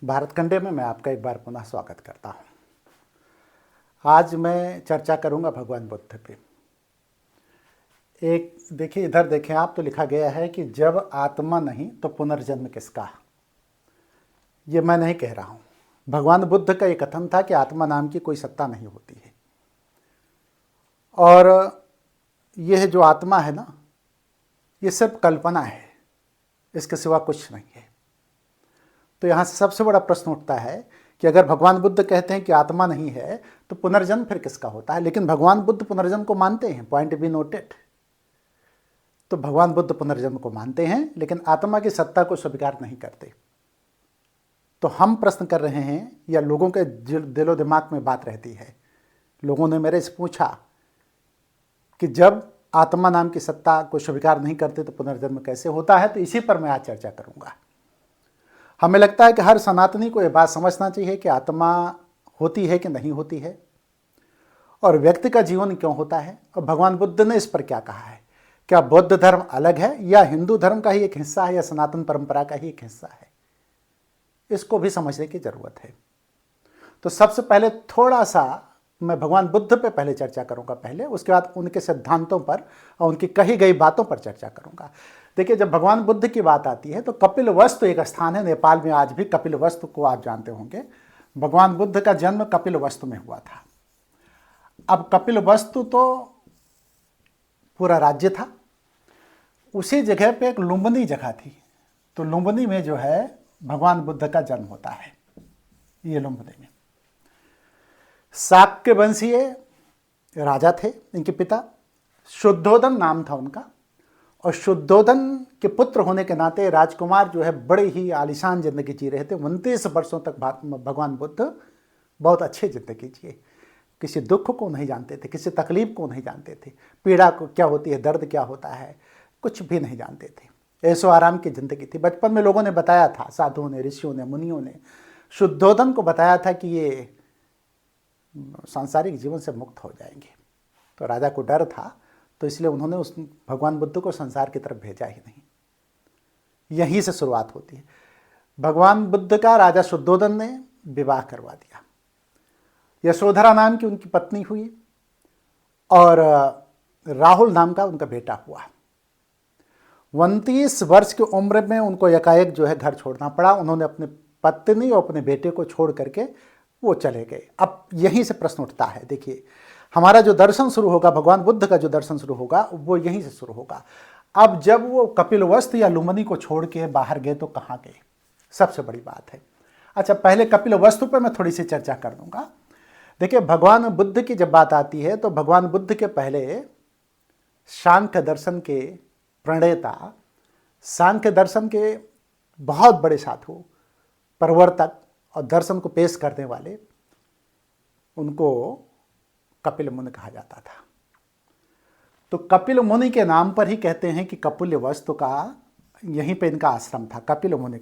भारत खंडे में मैं आपका एक बार पुनः स्वागत करता हूँ। आज मैं चर्चा करूँगा भगवान बुद्ध पे। एक देखिए, इधर देखें आप, तो लिखा गया है कि जब आत्मा नहीं तो पुनर्जन्म किसका। ये मैं नहीं कह रहा हूँ, भगवान बुद्ध का ये कथन था कि आत्मा नाम की कोई सत्ता नहीं होती है, और यह जो आत्मा है ना, ये सिर्फ कल्पना है, इसके सिवा कुछ नहीं है। तो यहाँ से सबसे बड़ा प्रश्न उठता है कि अगर भगवान बुद्ध कहते हैं कि आत्मा नहीं है तो पुनर्जन्म फिर किसका होता है। लेकिन भगवान बुद्ध पुनर्जन्म को मानते हैं, पॉइंट बी नोटेड। तो भगवान बुद्ध पुनर्जन्म को मानते हैं लेकिन आत्मा की सत्ता को स्वीकार नहीं करते। तो हम प्रश्न कर रहे हैं, या लोगों के दिलो दिमाग में बात रहती है, लोगों ने मेरे से पूछा कि जब आत्मा नाम की सत्ता को स्वीकार नहीं करते तो पुनर्जन्म कैसे होता है। तो इसी पर मैं आज चर्चा करूंगा। हमें लगता है कि हर सनातनी को यह बात समझना चाहिए कि आत्मा होती है कि नहीं होती है, और व्यक्ति का जीवन क्यों होता है, और भगवान बुद्ध ने इस पर क्या कहा है। क्या बौद्ध धर्म अलग है, या हिंदू धर्म का ही एक हिस्सा है, या सनातन परंपरा का ही एक हिस्सा है, इसको भी समझने की जरूरत है। तो सबसे पहले थोड़ा सा मैं भगवान बुद्ध पे पहले चर्चा करूंगा पहले, उसके बाद उनके सिद्धांतों पर और उनकी कही गई बातों पर चर्चा करूंगा। देखिए, जब भगवान बुद्ध की बात आती है तो कपिलवस्तु एक स्थान है नेपाल में, आज भी कपिलवस्तु को आप जानते होंगे। भगवान बुद्ध का जन्म कपिलवस्तु में हुआ था। अब कपिलवस्तु तो पूरा राज्य था, उसी जगह पे एक लुम्बिनी जगह थी। तो लुम्बिनी में जो है भगवान बुद्ध का जन्म होता है। ये लुम्बिनी में शाक्य वंशीय राजा थे इनके पिता, शुद्धोदन नाम था उनका। और शुद्धोदन के पुत्र होने के नाते राजकुमार जो है बड़े ही आलीशान जिंदगी जी रहे थे। 29 वर्षों तक भगवान बुद्ध बहुत अच्छी जिंदगी जिए, किसी दुख को नहीं जानते थे, किसी तकलीफ को नहीं जानते थे, पीड़ा को क्या होती है, दर्द क्या होता है, कुछ भी नहीं जानते थे। ऐसो आराम की जिंदगी थी। बचपन में लोगों ने बताया था, साधुओं ने, ऋषियों ने, मुनियों ने शुद्धोदन को बताया था कि ये सांसारिक जीवन से मुक्त हो जाएंगे। तो राजा को डर था, तो इसलिए उन्होंने उस भगवान बुद्ध को संसार की तरफ भेजा ही नहीं। यहीं से शुरुआत होती है। भगवान बुद्ध का राजा शुद्धोदन ने विवाह करवा दिया। यशोधरा नाम की उनकी पत्नी हुई, और राहुल नाम का उनका बेटा हुआ। 29 वर्ष की उम्र में उनको एकाएक जो है घर छोड़ना पड़ा। उन्होंने अपनी पत्नी और अपने बेटे को छोड़ करके वो चले गए। अब यहीं से प्रश्न उठता है। देखिए, हमारा जो दर्शन शुरू होगा, भगवान बुद्ध का जो दर्शन शुरू होगा, वो यहीं से शुरू होगा। अब जब वो कपिलवस्तु या लुम्बिनी को छोड़ के बाहर गए तो कहाँ गए, सबसे बड़ी बात है। अच्छा, पहले कपिलवस्तु पर मैं थोड़ी सी चर्चा कर दूंगा। देखिए, भगवान बुद्ध की जब बात आती है तो भगवान बुद्ध के पहले सांख्य दर्शन के प्रणेता, सांख्य दर्शन के बहुत बड़े साधु, प्रवर्तक और दर्शन को पेश करने वाले, उनको कपिल मुनि कहा जाता था। तो कपिल मुनि के नाम पर ही कहते हैं कि कपिलवस्तु का यहीं पे इनका आश्रम था। कपिल मुनि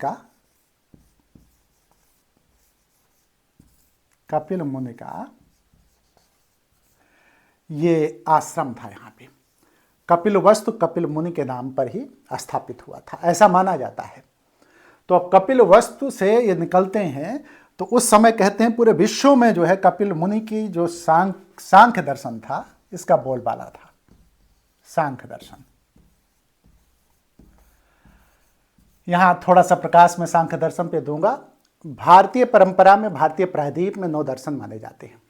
का ये आश्रम था। यहाँ पे कपिलवस्तु कपिल मुनि के नाम पर ही स्थापित हुआ था, ऐसा माना जाता है। तो अब कपिलवस्तु से ये निकलते हैं तो उस समय कहते हैं पूरे विश्व में जो है कपिल मुनि की जो सांख्य दर्शन था, इसका बोलबाला था। सांख्य दर्शन, यहां थोड़ा सा प्रकाश में सांख्य दर्शन पे दूंगा। भारतीय परंपरा में, भारतीय प्रायद्वीप में 9 दर्शन माने जाते हैं,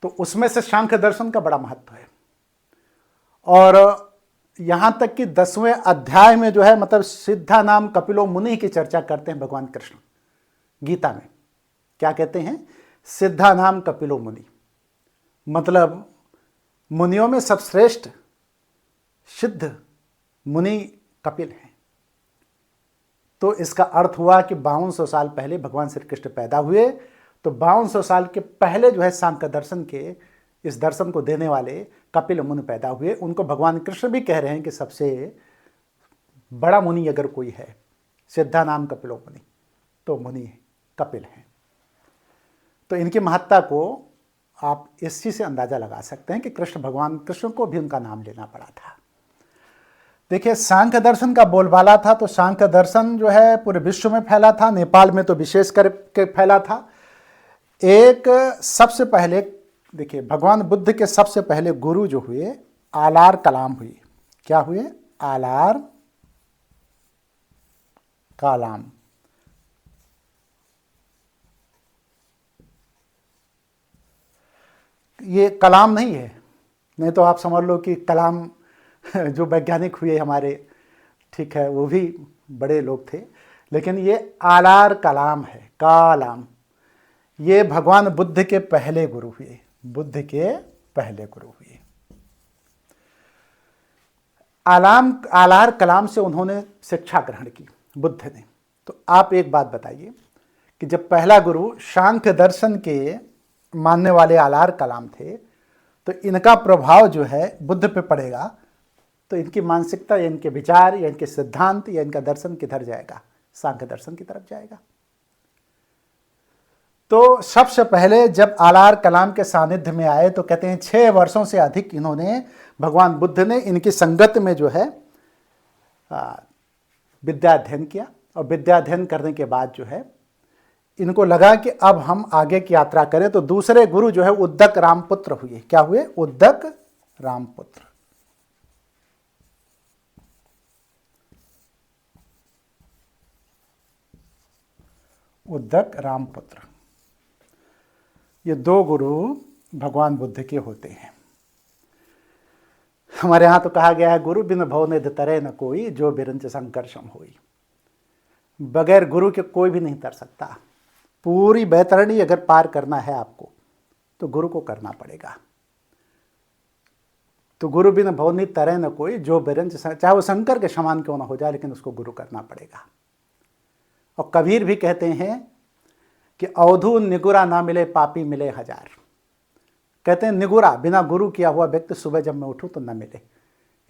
तो उसमें से सांख्य दर्शन का बड़ा महत्व है। और यहां तक कि 10वें अध्याय में जो है, मतलब सिद्धा नाम कपिलो मुनि की चर्चा करते हैं भगवान कृष्ण गीता में। क्या कहते हैं? सिद्धा नाम कपिलो मुनि, मतलब मुनियों में सबश्रेष्ठ सिद्ध मुनि कपिल हैं। तो इसका अर्थ हुआ कि 5200 साल पहले भगवान श्री कृष्ण पैदा हुए। तो 5200 साल के पहले जो है सांख्य दर्शन के इस दर्शन को देने वाले कपिल मुनि पैदा हुए। उनको भगवान कृष्ण भी कह रहे हैं कि सबसे बड़ा मुनि अगर कोई है, सिद्धा नाम कपिलो मुनि, तो मुनि कपिल हैं। तो इनकी महत्ता को आप इस चीज से अंदाजा लगा सकते हैं कि भगवान कृष्ण को भी उनका नाम लेना पड़ा था। देखिए, सांख्य दर्शन का बोलबाला था, तो सांख्य दर्शन जो है पूरे विश्व में फैला था, नेपाल में तो विशेष करके फैला था। एक सबसे पहले देखिए, भगवान बुद्ध के सबसे पहले गुरु जो हुए आलार कलाम हुए। क्या हुए? आलार कलाम। ये कलाम नहीं है, नहीं तो आप समझ लो कि कलाम जो वैज्ञानिक हुए हमारे, ठीक है, वो भी बड़े लोग थे, लेकिन ये आलार कलाम है, कलाम। ये भगवान बुद्ध के पहले गुरु हुए, बुद्ध के पहले गुरु हुए। आलार कलाम से उन्होंने शिक्षा ग्रहण की बुद्ध ने। तो आप एक बात बताइए कि जब पहला गुरु सांख्य दर्शन के मानने वाले आलार कलाम थे, तो इनका प्रभाव जो है बुद्ध पे पड़ेगा, तो इनकी मानसिकता या इनके विचार या इनके सिद्धांत या इनका दर्शन किधर जाएगा? सांख्य दर्शन की तरफ जाएगा। तो सबसे पहले जब आलार कलाम के सानिध्य में आए तो कहते हैं 6 वर्षों से अधिक इन्होंने, भगवान बुद्ध ने इनकी संगत में जो है विद्या अध्ययन किया। और विद्या अध्ययन करने के बाद जो है इनको लगा कि अब हम आगे की यात्रा करें, तो दूसरे गुरु जो है उद्दक रामपुत्र हुए। क्या हुए? उद्दक रामपुत्र। उद्दक रामपुत्र, ये 2 गुरु भगवान बुद्ध के होते हैं। हमारे यहाँ तो कहा गया है, गुरु बिन भव निधि तरे न कोई, जो बिरंच संकर्षम होई। बगैर गुरु के कोई भी नहीं तर सकता। पूरी बैतरणी अगर पार करना है आपको, तो गुरु को करना पड़ेगा। तो गुरु बिन भव निधि तरे न कोई, जो बिरंच, चाहे वो शंकर के समान क्यों ना हो जाए, लेकिन उसको गुरु करना पड़ेगा। और कबीर भी कहते हैं कि अवधू निगुरा ना मिले पापी मिले हजार। कहते हैं निगुरा, बिना गुरु किया हुआ व्यक्ति सुबह जब मैं उठूं तो न मिले,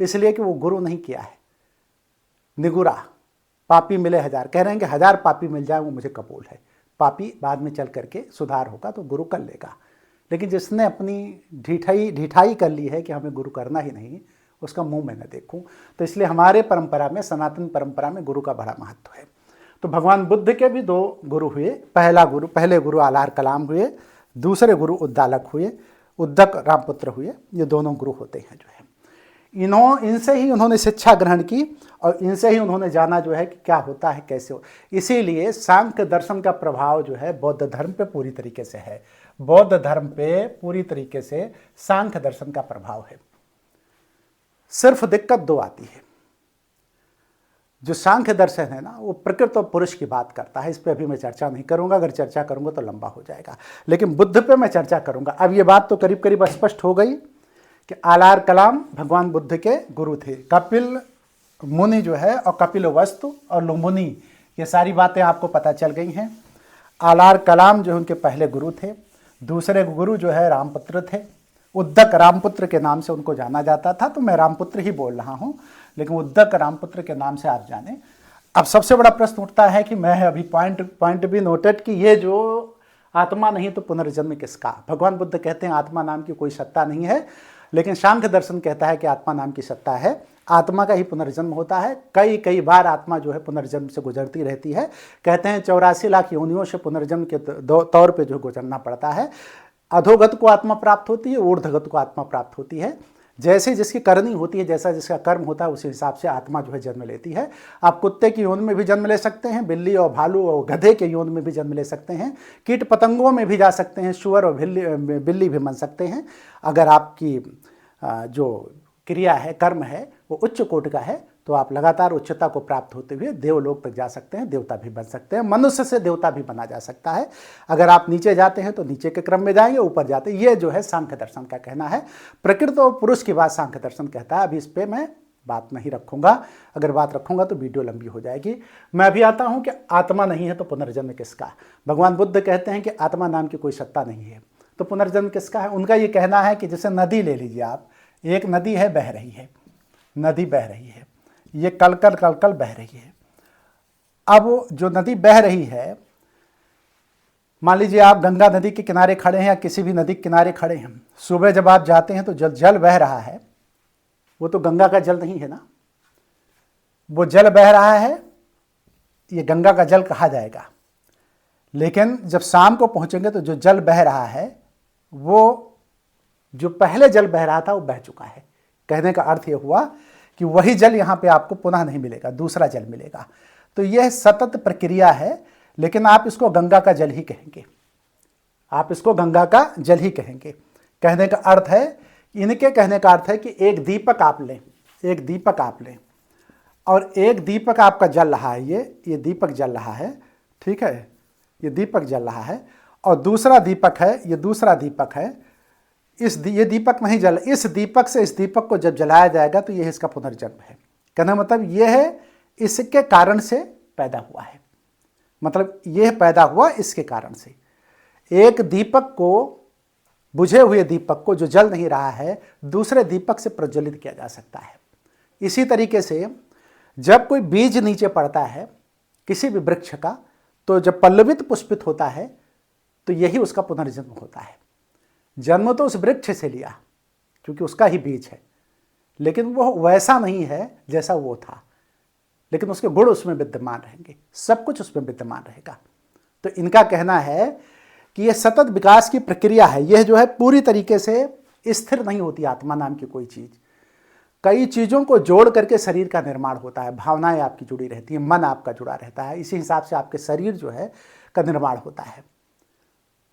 इसलिए कि वो गुरु नहीं किया है। निगुरा, पापी मिले हजार, कह रहे हैं कि 1000 पापी मिल जाए वो मुझे कबूल है। पापी बाद में चल करके सुधार होगा तो गुरु कर लेगा, लेकिन जिसने अपनी ढिठाई कर ली है कि हमें गुरु करना ही नहीं, उसका मुंह मैं न देखूं। तो इसलिए हमारे परंपरा में, सनातन परंपरा में गुरु का बड़ा महत्व है। तो भगवान बुद्ध के भी 2 गुरु हुए। पहले गुरु आलार कलाम हुए, दूसरे गुरु उद्दालक हुए, उद्दक रामपुत्र हुए। ये दोनों गुरु होते हैं जो है। इनसे ही उन्होंने शिक्षा ग्रहण की और इनसे ही उन्होंने जाना जो है कि क्या होता है, कैसे हो। इसीलिए सांख्य दर्शन का प्रभाव जो है बौद्ध धर्म पे पूरी तरीके से है। बौद्ध धर्म पे पूरी तरीके से सांख्य दर्शन का प्रभाव है। सिर्फ दिक्कत 2 आती है। जो सांख्य दर्शन है ना, वो प्रकृति और पुरुष की बात करता है। इस पे अभी मैं चर्चा नहीं करूंगा, अगर चर्चा करूंगा तो लंबा हो जाएगा, लेकिन बुद्ध पे मैं चर्चा करूंगा। अब ये बात तो करीब करीब स्पष्ट हो गई कि आलार कलाम भगवान बुद्ध के गुरु थे। कपिल मुनि जो है और कपिल वस्तु और लुम्बिनी, ये सारी बातें आपको पता चल गई हैं। आलार कलाम जो उनके पहले गुरु थे। दूसरे गुरु जो है रामपुत्र थे। उद्दक रामपुत्र के नाम से उनको जाना जाता था, तो मैं रामपुत्र ही बोल रहा हूँ, लेकिन उद्दक रामपुत्र के नाम से आप जाने। अब सबसे बड़ा प्रश्न उठता है कि मैं अभी पॉइंट भी नोटेड कि ये जो आत्मा नहीं तो पुनर्जन्म किसका? भगवान बुद्ध कहते हैं आत्मा नाम की कोई सत्ता नहीं है, लेकिन सांख्य दर्शन कहता है कि आत्मा नाम की सत्ता है। आत्मा का ही पुनर्जन्म होता है। कई बार आत्मा जो है पुनर्जन्म से गुजरती रहती है। कहते हैं 84 लाख योनियों से पुनर्जन्म के तौर पे जो गुजरना पड़ता है। अधोगत को आत्मा प्राप्त होती है, ऊर्ध्वगत को आत्मा प्राप्त होती है। जैसे जिसकी करनी होती है, जैसा जिसका कर्म होता है, उसी हिसाब से आत्मा जो है जन्म लेती है। आप कुत्ते की योनि में भी जन्म ले सकते हैं, बिल्ली और भालू और गधे के योनि में भी जन्म ले सकते हैं, कीट पतंगों में भी जा सकते हैं, शुअर और बिल्ली भी बन सकते हैं। अगर आपकी जो क्रिया है, कर्म है, वो उच्च कोटि का है, तो आप लगातार उच्चता को प्राप्त होते हुए देवलोक तक जा सकते हैं, देवता भी बन सकते हैं। मनुष्य से देवता भी बना जा सकता है। अगर आप नीचे जाते हैं तो नीचे के क्रम में जाएंगे, ऊपर जाते हैं। ये जो है सांख्य दर्शन का कहना है। प्रकृति और पुरुष की बात सांख्य दर्शन कहता है। अभी इस पर मैं बात नहीं रखूंगा, अगर बात रखूंगा तो वीडियो लंबी हो जाएगी। मैं अभी आता हूं कि आत्मा नहीं है तो पुनर्जन्म किसका? भगवान बुद्ध कहते हैं कि आत्मा नाम की कोई सत्ता नहीं है, तो पुनर्जन्म किसका है? उनका ये कहना है कि जैसे नदी ले लीजिए आप, एक नदी है, बह रही है, नदी बह रही है, ये कल बह रही है। अब जो नदी बह रही है, मान लीजिए आप गंगा नदी के किनारे खड़े हैं या किसी भी नदी के किनारे खड़े हैं, सुबह जब आप जाते हैं तो जल बह रहा है, वो तो गंगा का जल नहीं है ना, वो जल बह रहा है, ये गंगा का जल कहा जाएगा। लेकिन जब शाम को पहुंचेंगे तो जो जल बह रहा है वो जो पहले जल बह रहा था वो बह चुका है। कहने का अर्थ ये हुआ कि वही जल यहाँ पे आपको पुनः नहीं मिलेगा, दूसरा जल मिलेगा। तो यह सतत प्रक्रिया है, लेकिन आप इसको गंगा का जल ही कहेंगे, आप इसको गंगा का जल ही कहेंगे। कहने का अर्थ है, इनके कहने का अर्थ है कि एक दीपक आप लें, एक दीपक आप लें और एक दीपक आपका जल रहा है, ये दीपक जल रहा है, ठीक है, ये दीपक जल रहा है और दूसरा दीपक है, ये दूसरा दीपक है। ये दीपक नहीं जल, इस दीपक से इस दीपक को जब जलाया जाएगा तो यह इसका पुनर्जन्म है। कहने मतलब यह है इसके कारण से पैदा हुआ है, मतलब यह पैदा हुआ इसके कारण से। एक दीपक को, बुझे हुए दीपक को जो जल नहीं रहा है, दूसरे दीपक से प्रज्वलित किया जा सकता है। इसी तरीके से जब कोई बीज नीचे पड़ता है किसी भी वृक्ष का, तो जब पल्लवित पुष्पित होता है तो यही उसका पुनर्जन्म होता है। जन्म तो उस वृक्ष से लिया क्योंकि उसका ही बीज है, लेकिन वो वैसा नहीं है जैसा वो था, लेकिन उसके गुण उसमें विद्यमान रहेंगे, सब कुछ उसमें विद्यमान रहेगा। तो इनका कहना है कि यह सतत विकास की प्रक्रिया है। यह जो है पूरी तरीके से स्थिर नहीं होती आत्मा नाम की कोई चीज़, कई चीज़ों को जोड़ करके शरीर का निर्माण होता है। भावनाएं आपकी जुड़ी रहती हैं, मन आपका जुड़ा रहता है, इसी हिसाब से आपके शरीर जो है का निर्माण होता है।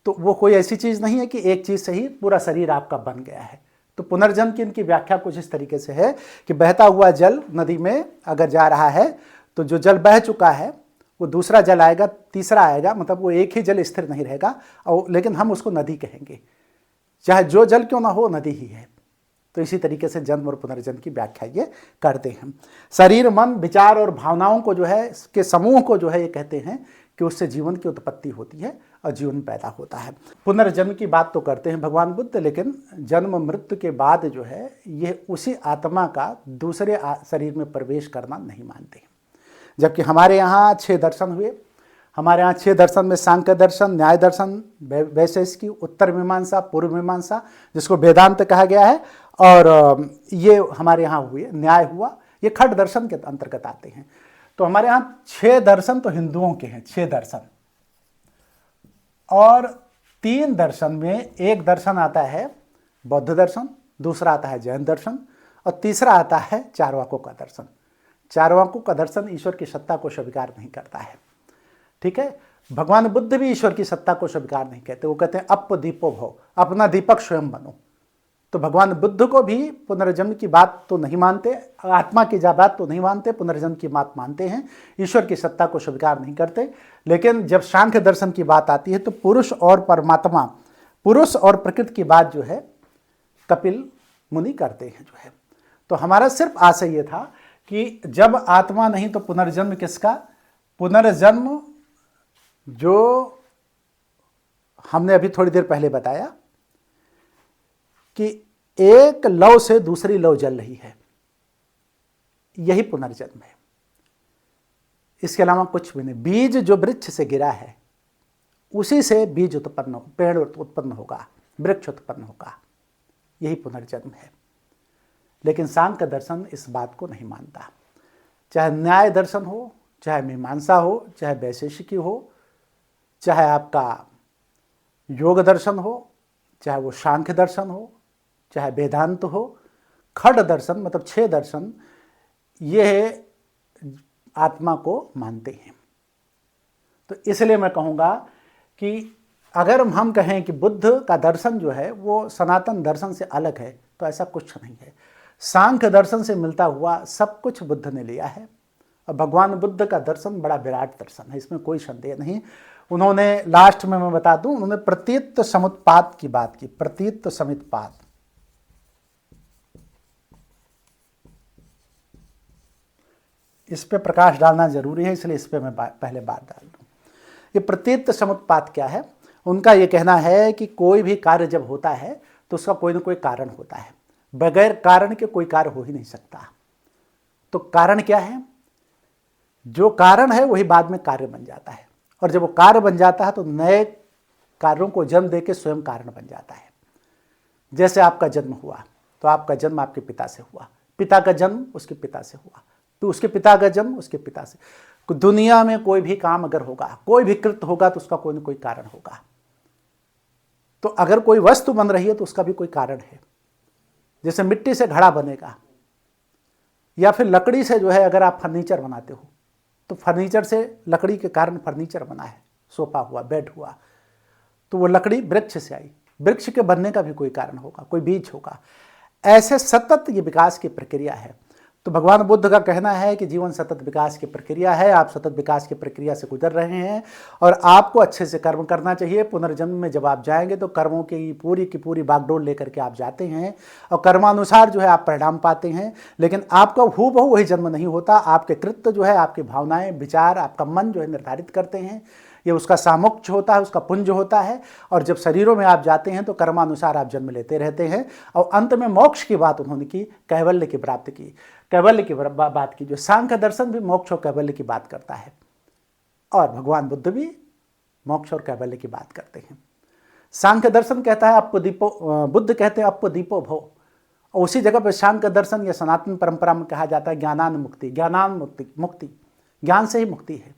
तो वो कोई ऐसी चीज़ नहीं है कि एक चीज़ से ही पूरा शरीर आपका बन गया है। तो पुनर्जन्म की इनकी व्याख्या कुछ इस तरीके से है कि बहता हुआ जल नदी में अगर जा रहा है तो जो जल बह चुका है वो दूसरा जल आएगा, तीसरा आएगा, मतलब वो एक ही जल स्थिर नहीं रहेगा, और लेकिन हम उसको नदी कहेंगे, चाहे जो जल क्यों ना हो नदी ही है। तो इसी तरीके से जन्म और पुनर्जन्म की व्याख्या ये करते हैं। शरीर, मन, विचार और भावनाओं को जो है के समूह को जो है ये कहते हैं कि उससे जीवन की उत्पत्ति होती है और जीवन पैदा होता है। पुनर्जन्म की बात तो करते हैं भगवान बुद्ध, लेकिन जन्म मृत्यु के बाद जो है ये उसी आत्मा का दूसरे शरीर में प्रवेश करना नहीं मानते। जबकि हमारे यहाँ 6 दर्शन हुए, हमारे यहाँ 6 दर्शन में सांख्य दर्शन, न्याय दर्शन, वैशेषिकी, उत्तर मीमांसा, पूर्व मीमांसा जिसको वेदांत कहा गया है, और ये हमारे यहाँ हुए, न्याय हुआ, ये खट दर्शन के अंतर्गत आते हैं। तो हमारे यहाँ 6 दर्शन तो हिंदुओं के हैं, 6 दर्शन, और 3 दर्शन में एक दर्शन आता है बौद्ध दर्शन, दूसरा आता है जैन दर्शन और तीसरा आता है चारवाकों का दर्शन। चारवाकों का दर्शन ईश्वर की सत्ता को स्वीकार नहीं करता है, ठीक है। भगवान बुद्ध भी ईश्वर की सत्ता को स्वीकार नहीं कहते, वो कहते हैं अप दीपो भव, अपना दीपक स्वयं बनो। तो भगवान बुद्ध को भी पुनर्जन्म की बात तो नहीं मानते, आत्मा की बात तो नहीं मानते, पुनर्जन्म की बात मानते हैं, ईश्वर की सत्ता को स्वीकार नहीं करते। लेकिन जब सांख्य दर्शन की बात आती है तो पुरुष और परमात्मा, पुरुष और प्रकृति की बात जो है कपिल मुनि करते हैं जो है। तो हमारा सिर्फ आशय ये था कि जब आत्मा नहीं तो पुनर्जन्म किसका? पुनर्जन्म जो हमने अभी थोड़ी देर पहले बताया कि एक लौ से दूसरी लौ जल रही है, यही पुनर्जन्म है, इसके अलावा कुछ भी नहीं। बीज जो वृक्ष से गिरा है उसी से बीज उत्पन्न, पेड़ उत्पन्न होगा, वृक्ष उत्पन्न होगा, यही पुनर्जन्म है। लेकिन सांख्य दर्शन इस बात को नहीं मानता। चाहे न्याय दर्शन हो, चाहे मीमांसा हो, चाहे वैशेषिकी हो, चाहे आपका योग दर्शन हो, चाहे वो सांख्य दर्शन हो, चाहे वेदांत हो, खड दर्शन मतलब 6 दर्शन ये आत्मा को मानते हैं। तो इसलिए मैं कहूँगा कि अगर हम कहें कि बुद्ध का दर्शन जो है वो सनातन दर्शन से अलग है, तो ऐसा कुछ नहीं है। सांख्य दर्शन से मिलता हुआ सब कुछ बुद्ध ने लिया है, और भगवान बुद्ध का दर्शन बड़ा विराट दर्शन है, इसमें कोई संदेह नहीं। उन्होंने लास्ट में मैं बता दूं, उन्होंने प्रतीत समुत्पाद की बात की, प्रतीत समुत्पाद। इस पे प्रकाश डालना जरूरी है, इसलिए इस पे मैं पहले बात डाल दूं। ये प्रतीत समुत्पाद क्या है? उनका ये कहना है कि कोई भी कार्य जब होता है तो उसका कोई ना कोई कारण होता है, बगैर कारण के कोई कार्य हो ही नहीं सकता। तो कारण क्या है? जो कारण है वही बाद में कार्य बन जाता है, और जब वो कार्य बन जाता है तो नए कार्यों को जन्म देके स्वयं कारण बन जाता है। जैसे आपका जन्म हुआ तो आपका जन्म आपके पिता से हुआ, पिता का जन्म उसके पिता से हुआ, तो उसके पिता का जन्म उसके पिता से। दुनिया में कोई भी काम अगर होगा, कोई भी कृत्य होगा, तो उसका कोई ना कोई कारण होगा। तो अगर कोई वस्तु बन रही है तो उसका भी कोई कारण है। जैसे मिट्टी से घड़ा बनेगा, या फिर लकड़ी से जो है अगर आप फर्नीचर बनाते हो, तो फर्नीचर से लकड़ी के कारण फर्नीचर बना है, सोफा हुआ, बेड हुआ, तो वो लकड़ी वृक्ष से आई। वृक्ष के बनने का भी कोई कारण होगा, कोई बीज होगा। ऐसे सतत ये विकास की प्रक्रिया है। तो भगवान बुद्ध का कहना है कि जीवन सतत विकास की प्रक्रिया है। आप सतत विकास की प्रक्रिया से गुजर रहे हैं और आपको अच्छे से कर्म करना चाहिए। पुनर्जन्म में जब आप जाएंगे तो कर्मों की पूरी बागडोर लेकर के आप जाते हैं और कर्मानुसार जो है आप परिणाम पाते हैं। लेकिन आपका हूबहू वही जन्म नहीं होता। आपके कृत्य जो है, आपकी भावनाएं, विचार, आपका मन जो है निर्धारित करते हैं। ये उसका सामोक्ष होता है, उसका पुंज होता है। और जब शरीरों में आप जाते हैं तो कर्मानुसार आप जन्म लेते रहते हैं। और अंत में मोक्ष की बात उन्होंने की, कैवल्य की प्राप्ति की, कैवल्य की बात की। जो सांख्य दर्शन भी मोक्ष और कैवल्य की बात करता है, और भगवान बुद्ध भी मोक्ष और कैवल्य की बात करते हैं। सांख्य दर्शन कहता है अपदीपो, बुद्ध कहते हैं अपदीपो भव। और उसी जगह पर सांख्य दर्शन या सनातन परंपरा में कहा जाता है ज्ञानान मुक्ति। ज्ञानान मुक्ति, ज्ञान से ही मुक्ति है।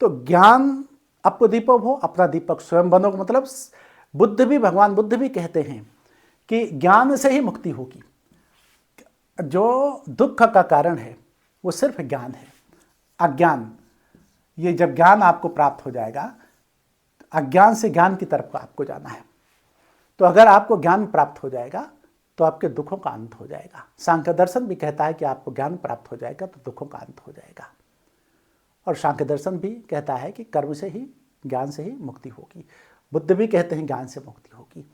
तो ज्ञान अपदीपो भव, अपना दीपक स्वयं बनो। मतलब बुद्ध भी, भगवान बुद्ध भी कहते हैं कि ज्ञान से ही मुक्ति होगी। जो दुख का कारण है वो सिर्फ ज्ञान है, अज्ञान। ये जब ज्ञान आपको प्राप्त हो जाएगा, अज्ञान से ज्ञान की तरफ आपको जाना है। तो अगर आपको ज्ञान प्राप्त हो जाएगा तो आपके दुखों का अंत हो जाएगा। सांख्य दर्शन भी कहता है कि आपको ज्ञान प्राप्त हो जाएगा तो दुखों का अंत हो जाएगा। और सांख्य दर्शन भी कहता है कि कर्म से ही, ज्ञान से ही मुक्ति होगी। बुद्ध भी कहते हैं ज्ञान से मुक्ति होगी।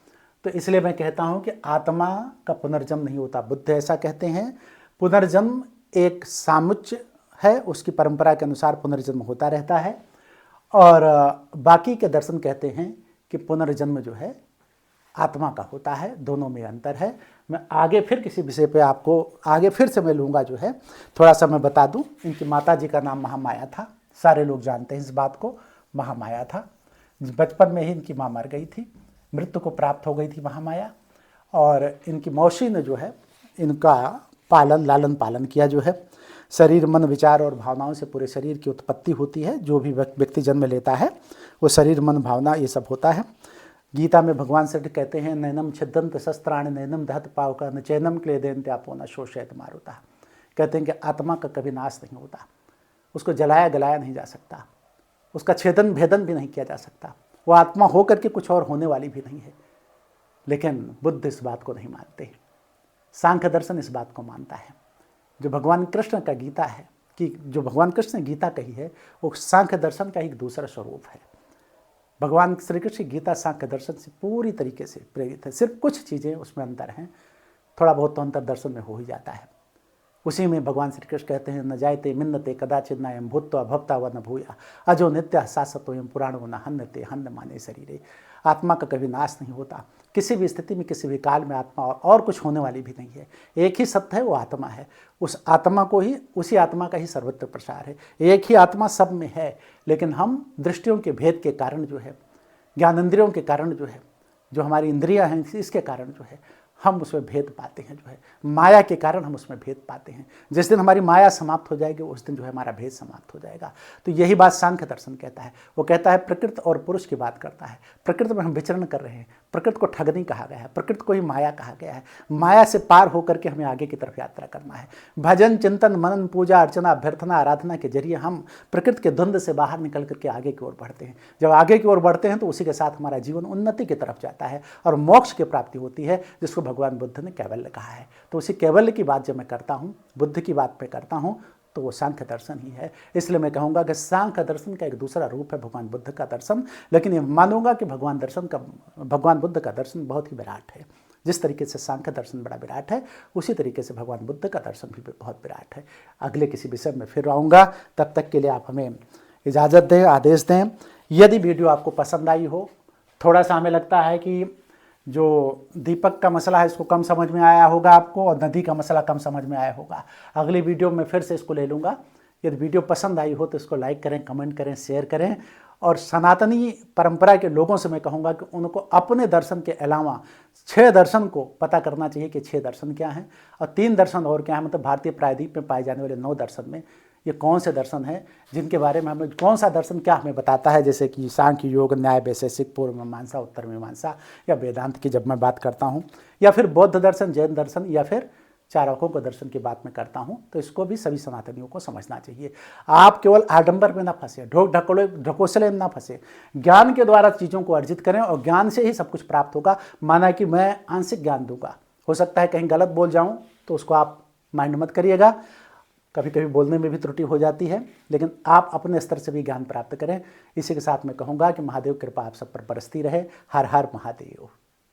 तो इसलिए मैं कहता हूं कि आत्मा का पुनर्जन्म नहीं होता। बुद्ध ऐसा कहते हैं, पुनर्जन्म एक सामुच्य है, उसकी परंपरा के अनुसार पुनर्जन्म होता रहता है। और बाकी के दर्शन कहते हैं कि पुनर्जन्म जो है आत्मा का होता है। दोनों में अंतर है। मैं आगे फिर किसी विषय पे आपको आगे फिर से मैं लूँगा, जो है थोड़ा सा मैं बता दूं। इनकी माता जी का नाम महामाया था, सारे लोग जानते हैं इस बात को। महामाया था, बचपन में ही इनकी माँ मर गई थी, मृत्यु को प्राप्त हो गई थी महामाया। और इनकी मौसी ने जो है इनका लालन पालन किया। जो है शरीर, मन, विचार और भावनाओं से पूरे शरीर की उत्पत्ति होती है। जो भी व्यक्ति जन्म लेता है वो शरीर, मन, भावना, ये सब होता है। गीता में भगवान श्री कृष्ण कहते हैं, नैनम छिदंत शस्त्राणि नैनम दहत पावका न चैनम क्लेदेन्त्यापो न शोषयत मारुता। कहते हैं कि आत्मा का कभी नाश नहीं होता, उसको जलाया गलाया नहीं जा सकता, उसका छेदन भेदन भी नहीं किया जा सकता। वो आत्मा हो करके कुछ और होने वाली भी नहीं है। लेकिन बुद्ध इस बात को नहीं मानते। सांख्य दर्शन इस बात को मानता है। जो भगवान कृष्ण का गीता है, कि जो भगवान कृष्ण ने गीता कही है, वो सांख्य दर्शन का एक दूसरा स्वरूप है। भगवान श्री कृष्ण की गीता सांख्य दर्शन से पूरी तरीके से प्रेरित है। सिर्फ कुछ चीज़ें उसमें अंतर हैं, थोड़ा बहुत तो अंतर दर्शन में हो ही जाता है। उसी में भगवान श्री कृष्ण कहते हैं, न जायते मिन्नते कदाचित नायम भूत्वा भवता व न भूया अजो नित्य शाश्वतोयम पुराणो न हन्यते हन्य माने शरीरे। आत्मा का कभी नाश नहीं होता। किसी भी स्थिति में, किसी भी काल में आत्मा और कुछ होने वाली भी नहीं है। एक ही सत्य है, वो आत्मा है। उस आत्मा को ही, उसी आत्मा का ही सर्वत्र प्रसार है। एक ही आत्मा सब में है, लेकिन हम दृष्टियों के भेद के कारण जो है, ज्ञानेंद्रियों के कारण जो है, जो हमारी इंद्रियां हैं, इसके कारण जो है हम उसमें भेद पाते हैं। जो है माया के कारण हम उसमें भेद पाते हैं। जिस दिन हमारी माया समाप्त हो जाएगी उस दिन जो है हमारा भेद समाप्त हो जाएगा। तो यही बात सांख्य दर्शन कहता है। वो कहता है प्रकृति और पुरुष की बात करता है। प्रकृति में हम विचरण कर रहे हैं। प्रकृति को ठगनी कहा गया है, प्रकृति को ही माया कहा गया है। माया से पार होकर के हमें आगे की तरफ यात्रा करना है। भजन, चिंतन, मनन, पूजा अर्चना, अभ्यर्थना, आराधना के जरिए हम प्रकृति के द्वंद्व से बाहर निकल करके आगे की ओर बढ़ते हैं। जब आगे की ओर बढ़ते हैं तो उसी के साथ हमारा जीवन उन्नति की तरफ जाता है और मोक्ष की प्राप्ति होती है, जिसको भगवान बुद्ध ने कैवल्य कहा है। तो उसी कैवल्य की बात जब मैं करता हूँ, बुद्ध की बात पे करता हूँ, तो वो सांख्य दर्शन ही है। इसलिए मैं कहूँगा कि सांख्य दर्शन का एक दूसरा रूप है भगवान बुद्ध का दर्शन। लेकिन ये मानूंगा कि भगवान बुद्ध का दर्शन बहुत ही विराट है। जिस तरीके से सांख्य दर्शन बड़ा विराट है, उसी तरीके से भगवान बुद्ध का दर्शन भी बहुत विराट है। अगले किसी विषय में फिर आऊँगा, तब तक के लिए आप हमें इजाज़त दें, आदेश दें। यदि वीडियो आपको पसंद आई हो, थोड़ा सा हमें लगता है कि जो दीपक का मसला है इसको कम समझ में आया होगा आपको, और नदी का मसला कम समझ में आया होगा। अगली वीडियो में फिर से इसको ले लूँगा। यदि वीडियो पसंद आई हो तो इसको लाइक करें, कमेंट करें, शेयर करें, और सनातनी परंपरा के लोगों से मैं कहूँगा कि उनको अपने दर्शन के अलावा 6 दर्शन को पता करना चाहिए कि 6 दर्शन क्या हैं और 3 दर्शन और क्या है, मतलब भारतीय प्रायद्वीप में पाए जाने वाले 9 दर्शन में ये कौन से दर्शन हैं जिनके बारे में हमें कौन सा दर्शन क्या हमें बताता है, जैसे कि सांख्य, योग, न्याय, वैशेषिक, पूर्व मीमांसा, उत्तर मीमांसा या वेदांत की जब मैं बात करता हूँ, या फिर बौद्ध दर्शन, जैन दर्शन या फिर चारकों के दर्शन की बात में करता हूँ, तो इसको भी सभी सनातनियों को समझना चाहिए। आप केवल आडंबर में ना फंसे, ढोक ढकोसले में ना फंसे, ज्ञान के द्वारा चीज़ों को अर्जित करें और ज्ञान से ही सब कुछ प्राप्त होगा। माना कि मैं आंशिक ज्ञान दूंगा, हो सकता है कहीं गलत बोल जाऊँ तो उसको आप माइंड मत करिएगा, कभी कभी बोलने में भी त्रुटि हो जाती है, लेकिन आप अपने स्तर से भी ज्ञान प्राप्त करें। इसी के साथ मैं कहूँगा कि महादेव कृपा आप सब पर बरसती रहे। हर हर महादेव।